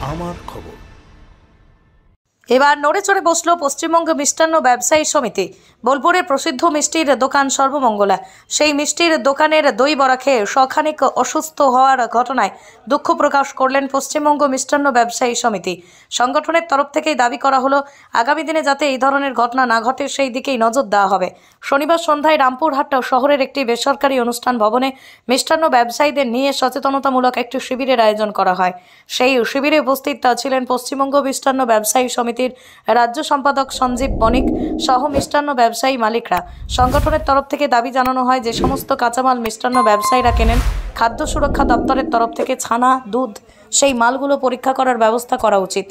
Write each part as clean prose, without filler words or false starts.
আমার খবর। এবার নড়ে চড়ে বসল পশ্চিমবঙ্গ মিষ্টান্ন ব্যবসায়ী সমিতি। বোলপুরের প্রসিদ্ধ মিষ্টির দোকান সর্বমঙ্গলা সেই মিষ্টির দোকানের দই বড়া খেয়ে সখানিক অসুস্থ হওয়ার ঘটনায় দুঃখ প্রকাশ করলেন পশ্চিমবঙ্গ মিষ্টান্ন ব্যবসায়ী সমিতি। সংগঠনের তরফ থেকেই দাবি করা হলো আগামী দিনে যাতে এই ধরনের ঘটনা না ঘটে সেই দিকেই নজর দেওয়া হবে। শনিবার সন্ধ্যায় রামপুরহাট শহরের একটি বেসরকারি অনুষ্ঠান ভবনে মিষ্টান্ন ব্যবসায়ীদের নিয়ে সচেতনতামূলক একটি শিবিরের আয়োজন করা হয়। সেই শিবিরে উপস্থিত ছিলেন পশ্চিমবঙ্গ মিষ্টান্ন ব্যবসায়ী সমিতির রাজ্য সম্পাদক সঞ্জীব বণিক সহ মিষ্টান্ন ব্যবসায়ী মালিকরা। সংগঠনের তরফ থেকে দাবি জানানো হয় যে সমস্ত কাঁচামাল মিষ্টান্ন ব্যবসায়ীরা কেনেন, খাদ্য সুরক্ষা দপ্তরের তরফ থেকে ছানা, দুধ সেই মালগুলো পরীক্ষা করার ব্যবস্থা করা উচিত।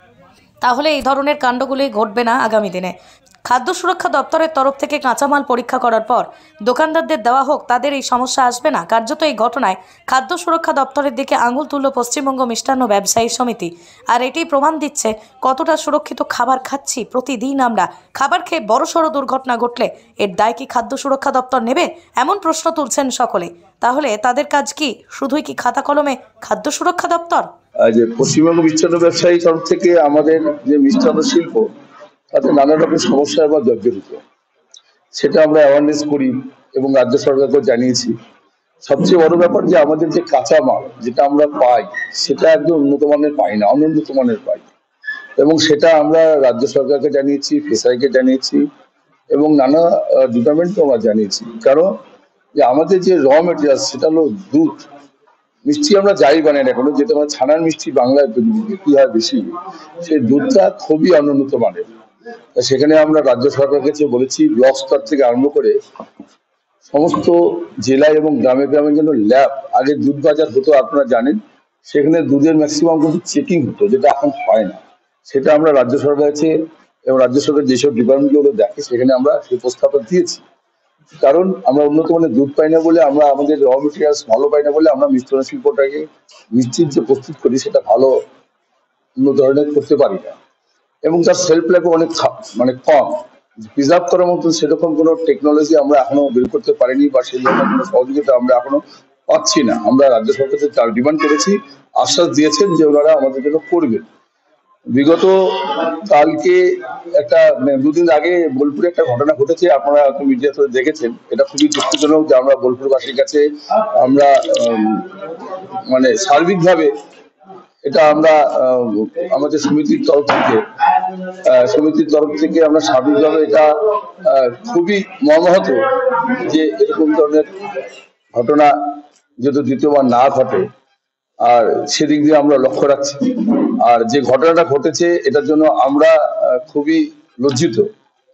তাহলে এই ধরনের কাণ্ডগুলি ঘটবে না আগামী দিনে। খাদ্য সুরক্ষা দপ্তরের তরফ থেকে কাঁচামাল পরীক্ষা করার পর দোকানদারদের দেওয়া হোক, তাদের এই সমস্যা আসবে না। কার্যত এই ঘটনায় খাদ্য সুরক্ষা দপ্তরের দিকে আঙুল তুলল পশ্চিমবঙ্গ মিষ্টান্ন ব্যবসায়ী সমিতি। আর এটি প্রমাণ দিচ্ছে কতটা সুরক্ষিত খাবার খাচ্ছি প্রতিদিন আমরা। খাবার খেয়ে বড়সড় দুর্ঘটনা ঘটলে এর দায় কি খাদ্য সুরক্ষা দপ্তর নেবে? এমন প্রশ্ন তুলছেন সকলে। তাহলে তাদের কাজ কি? শুধুই কি খাতা কলমে খাদ্য সুরক্ষা দপ্তর? যে পশ্চিমবঙ্গ মিষ্টান্ন ব্যবসায়ী তরফ থেকে আমাদের যে মিষ্টান্ন শিল্প তাতে নানা রকম সমস্যা বা জর্জরিত, সেটা আমরা অ্যাওয়ারনেস করি এবং রাজ্য সরকারকে জানিয়েছি। সবচেয়ে বড় ব্যাপার যে আমাদের যে কাঁচা মাল যেটা আমরা পাই সেটা একদম উন্নত মানের পাই না, অনুন্নত মানের পাই, এবং সেটা আমরা রাজ্য সরকারকে জানিয়েছি, ফিসাইকে জানিয়েছি এবং নানা ডিপার্টমেন্টকে আমরা জানিয়েছি। কারণ যে আমাদের যে র মেটেরিয়াল সেটা হলো দুধ। মিষ্টি আমরা যাই বানাই না কোনো, যেটা আমরা ছানার মিষ্টি বাংলায় বিক্রি হয় বেশি, সেই দুধটা খুবই অনুন্নত মানের। সেখানে আমরা রাজ্য সরকারের কাছে বলেছি ব্লক স্তর থেকে আরম্ভ করে সমস্ত জেলায় এবং গ্রামে গ্রামে যেন ল্যাব, আগে দুধ বাজার হতো আপনারা জানেন, সেখানে দুধের ম্যাক্সিমাম কিন্তু চেকিং হতো, যেটা এখন হয় না। সেটা আমরা রাজ্য সরকার কাছে এবং রাজ্য সরকার যেসব ডিপার্টমেন্টগুলো দেখে সেখানে আমরা সেই প্রস্তাবটা দিয়েছি। কারণ আমরা উন্নত মানের দুধ পাই না বলে, আমরা আমাদের র মেটেরিয়ালস ভালো পাই না বলে আমরা মিষ্টান্ন শিল্পটাকে মিষ্টির যে প্রস্তুত করি সেটা ভালো উন্নত ধরনের করতে পারি না, এবং তার সেলফ লাইফও অনেক মানে কম। প্রিজার্ভ করার মতো সেরকম কোনো টেকনোলজি আমরা এখনো বের করতে পারিনি বা সেই ধরনের কোনো সহযোগিতা আমরা এখনো পাচ্ছি না। আমরা রাজ্য সরকারকে তার ডিমান্ড করেছি, আশ্বাস দিয়েছেন যে ওনারা আমাদের জন্য করবেন। বিগত কালকে একটা দুদিন আগে বোলপুরে একটা ঘটনা ঘটেছে, আপনারা মিডিয়াতে দেখেছেন। এটা খুবই দুঃখজনক যে আমরা বোলপুরবাসীর কাছে আমরা মানে সার্বিকভাবে এটা আমরা আমাদের সমিতির তরফ থেকে আমরা সার্বিকভাবে এটা খুবই মর্মাহত যে এরকম ধরনের ঘটনা যদি দ্বিতীয়বার না ঘটে, আর সেদিক দিয়ে আমরা লক্ষ্য রাখছি। আর যে ঘটনাটা ঘটেছে এটার জন্য আমরা খুবই লজ্জিত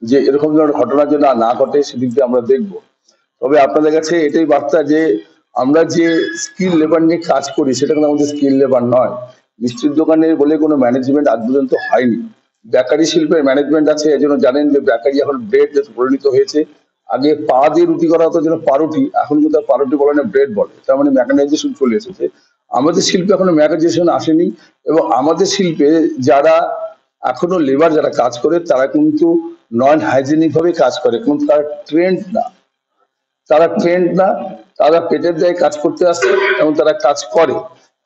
যে এরকম ধরনের ঘটনার জন্য না ঘটে, সেদিক দিয়ে আমরা দেখব। তবে আপনাদের কাছে এটাই বার্তা যে আমরা যে স্কিল লেবার নিয়ে কাজ করি সেটা কিন্তু আমাদের স্কিল লেবার নয়। মিষ্টির দোকানে বলে কোনো ম্যানেজমেন্ট আজ পর্যন্ত হয়নি। বেকারি শিল্পের ম্যানেজমেন্ট আছে, এজন্য জানেন যে বেকারি এখন ব্রেড পরিণত হয়েছে। আগে পা দিয়ে রুটি করা হতো যেন পাউরুটি, এখন কিন্তু পাউরুটি বলে না, ব্রেড বলে। তার মানে মেকানাইজেশন চলে এসেছে। আমাদের শিল্পে এখনো মেকানাইজেশন আসেনি, এবং আমাদের শিল্পে যারা এখনো লেবার যারা কাজ করে তারা কিন্তু নন হাইজেনিক ভাবে কাজ করে, কিন্তু তারা ট্রেন্ড না। তারা পেটের দায়ে কাজ করতে আসছে এবং তারা কাজ করে।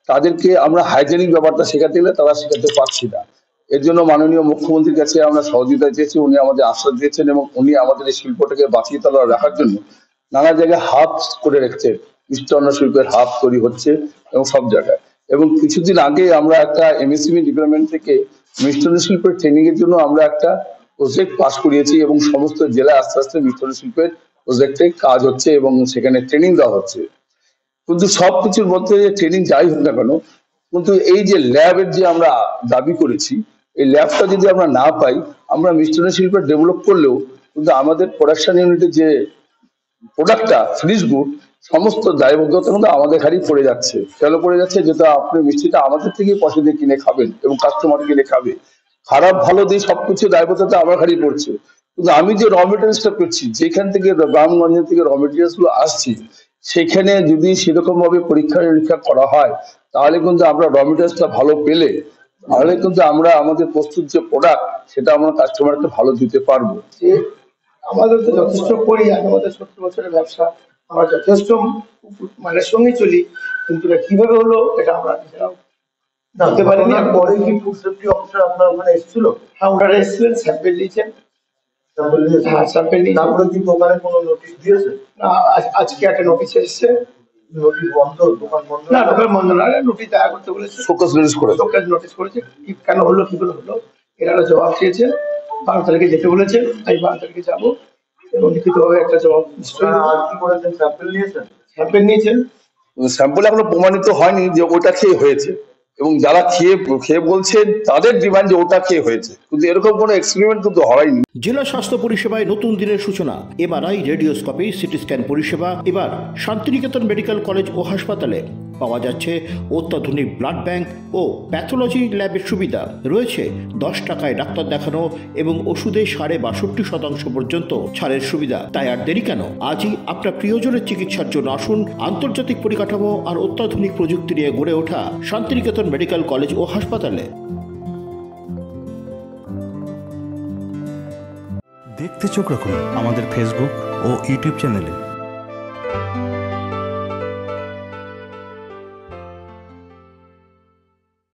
তাদেরকে আমরা হাইজেনিক ব্যাপারটা শেখাতে গেলে তারা শেখাতে পারছি না। এর জন্য মাননীয় মুখ্যমন্ত্রীর কাছে আমরা সহযোগিতা চেয়েছি, উনি আমাদের আশ্বাস দিয়েছেন এবং উনি আমাদের এই শিল্পটাকে বাঁচিয়ে তোলা রাখার জন্য নানা জায়গায় হাব করে রেখেছে। মিষ্টান্ন শিল্পের হাব তৈরি হচ্ছে এবং সব জায়গায়। এবং কিছুদিন আগে আমরা একটা এমএসএমই ডিপার্টমেন্ট থেকে মিষ্টান্ন শিল্পের ট্রেনিং এর জন্য আমরা একটা প্রজেক্ট পাস করিয়েছি, এবং সমস্ত জেলায় আস্তে আস্তে মিষ্টান্ন শিল্পের প্রজেক্টে কাজ হচ্ছে এবং সেখানে ট্রেনিং দেওয়া হচ্ছে। কিন্তু সবকিছুর মধ্যে ট্রেনিং যাই হোক না কেন, কিন্তু এই যে ল্যাবের যে আমরা দাবি করেছি, এই ল্যাবটা যদি আমরা না পাই, আমরা মিষ্টান্ন শিল্পের ডেভেলপ করলেও কিন্তু আমাদের প্রোডাকশন ইউনিটের যে প্রোডাক্টটা ফিনিশ গুড, সমস্ত দায়বদ্ধতা কিন্তু আমাদের ঘাড়ি পড়ে যাচ্ছে। কেন পড়ে যাচ্ছে? যেটা আপনি মিষ্টিটা আমাদের থেকেই পয়সা দিয়ে কিনে খাবেন এবং কাস্টমার কিনে খাবে, খারাপ ভালো দিয়ে সবকিছু দায়বদ্ধতা আমার ঘাড়ি পড়ছে। কিন্তু আমি যে র মেটেরিয়ালসটা করছি, যেখান থেকে গ্রামগঞ্জ থেকে র মেটেরিয়ালস গুলো আসছি, সেখানে যদি সেরকম ভাবে পরীক্ষা নিরীক্ষা করা হয়, তাহলে কিন্তু আমরা র মেটেরিয়ালসটা ভালো পেলে তাহলে কিন্তু আমরা আমাদের প্রস্তুত যে প্রোডাক্ট সেটা আমরা কাস্টমারকে ভালো দিতে পারবো। আমাদের তো যথেষ্ট করি, আমাদের 70 বছরের ব্যবসা, আমরা যথেষ্ট মানে সঙ্গে চলি, কিন্তু কিভাবে হলো এটা আমরা নিজেরাও হতে পারেনি। পরে কি ফুড সেফটি অফিসার আপনার ওখানে এসেছিল? হ্যাঁ, ওনারা এসেছিলেন, স্যাম্পেল নিয়েছেন। হ্যাঁ, স্যাম্পেল নিয়েছেন। তারপরে কি দোকানে কোনো নোটিশ দিয়েছে? না, আজকে একটা নোটিশ এসেছে। নোটিশ বন্ধ, দোকান বন্ধ? না, দোকান বন্ধ না, নোটিশ দেখা করতে বলেছে, ফোকাস নোটিশ করে লোকটা নোটিশ করেছে। কি কেন হলো, কি করে হলো, এরা জবাব চেয়েছে। 12 তারিখে যেতে বলেছেন, আমি 12 তারিখে যাবো এবং লিখিতভাবে একটা জবাব নিশ্চয়ই আপনারা আর কি করেছেন? স্যাম্পেল নিয়েছেন? স্যাম্পেল নিয়েছেন। স্যাম্পল এখনো প্রমাণিত হয়নি যে ওটা খেয়ে হয়েছে, এবং যারা খেয়ে বলছেন তাদের ডিমান্ড যে ওটা খেয়ে হয়েছে, কিন্তু এরকম কোনো এক্সপেরিমেন্ট কিন্তু হয়নি। জেলা স্বাস্থ্য পরিষেবায় নতুন দিনের সূচনা। এমআরআই, রেডিওস্কোপি, সিটি স্ক্যান পরিষেবা এবার শান্তিনিকেতন মেডিকেল কলেজ ও হাসপাতালে। পাওয়া যাচ্ছে অত্যাধুনিক ব্লাড ব্যাংক ও প্যাথোলজি ল্যাবের সুবিধা। রয়েছে 10 টাকায় ডাক্তার দেখানো এবং ওষুধে 62% পর্যন্ত ছাড়ের সুবিধা। তাই আর দেরি কেন? আজই আপনার প্রিয়জনের চিকিৎসার জন্য আসুন আন্তর্জাতিক পরিকাঠামো আর অত্যাধুনিক প্রযুক্তি নিয়ে গড়ে ওঠা শান্তিনিকেতন মেডিকেল কলেজ ও হাসপাতালে। দেখতে চোখ রাখুন আমাদের ফেসবুক ও ইউটিউব চ্যানেলে।